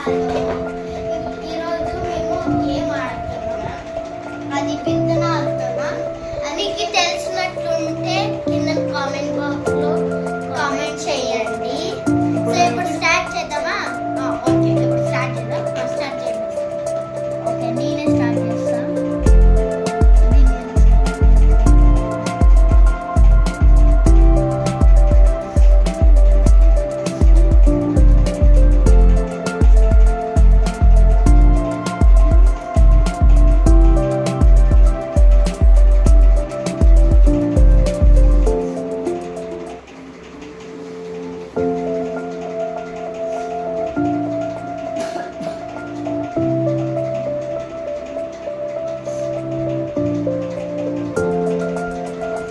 Hello, ఈరోజు మేము game ఆడుతున్నాం. అది విత్తన ఆడుతున్నా. అనికి తెలిసినట్లుంటే కింద కామెంట్ బాక్స్ లో కామెంట్ చేయండి. సో ఇప్పుడు స్టార్ట్ చేద్దామా? ఓకే, ఇప్పుడు స్టార్ట్ చేద్దాం. స్టార్ట్ చేద్దాం. ఓకే, నేనే స్టార్ట్ చేస్తా.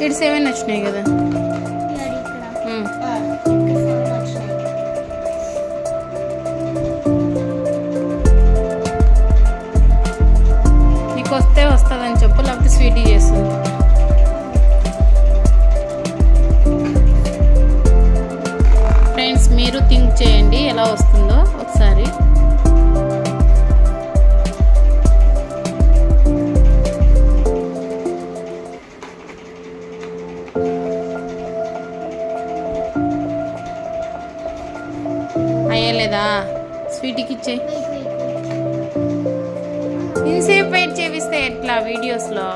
ఇక్కడ 7 వచ్చినాయి కదా. నీకు వస్తే వస్తుందని చెప్పు, లేకపోతే స్వీటీ చేస్తుంది. ఫ్రెండ్స్, మీరు థింక్ చేయండి ఎలా వస్తుందో ఒకసారి. అయ్యలేదా? స్వీటీకి ఇచ్చే. ఇంతసేపు వెయిట్ చేపిస్తే ఎట్లా వీడియోస్లో?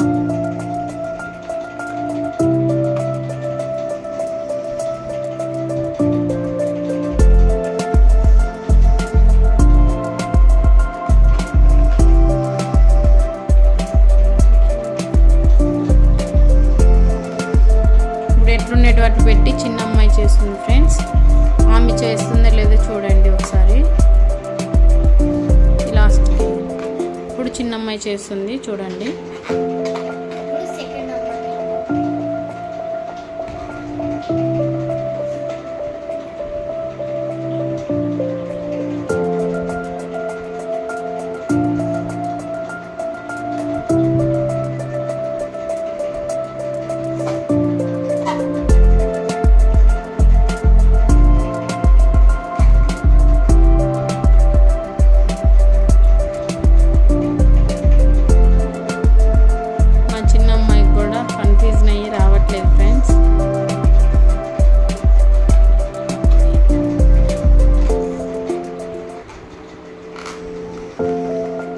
ఇప్పుడు ఎట్లుండేటి వాటి పెట్టి చిన్న అమ్మాయి చేస్తుంది ఫ్రెండ్స్. ఆమె చేస్తుందో లేదో చూడండి ఒకసారి. లాస్ట్కి ఇప్పుడు చిన్న అమ్మాయి చేస్తుంది చూడండి.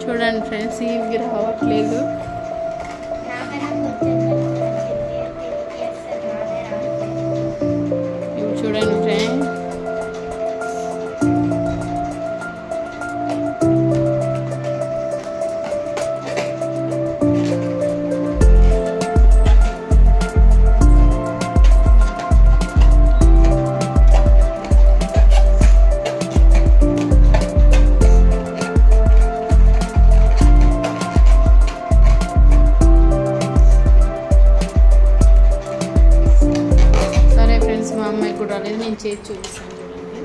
చూడండి ఫ్రెండ్స్, ఇవి రావట్లేదు. ఇవి చూడండి ఫ్రెండ్స్. రాలేదు, నేను చేసి చూపిస్తాను చూడండి.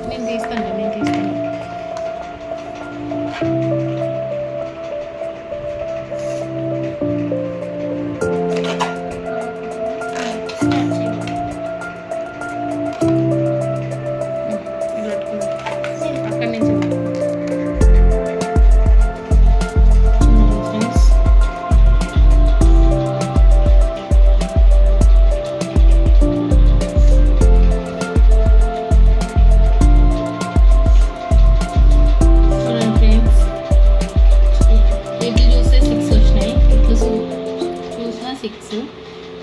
నేను తీస్తాను. అక్కడి నుంచి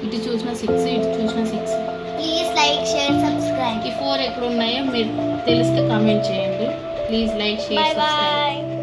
ఇటు చూసిన 6, ఇటు చూసిన 6. Please like, share, subscribe. ఈ 4 ఎక్కడ ఉన్నాయో మీరు తెలిస్తే కామెంట్ చేయండి. Please like, share, subscribe.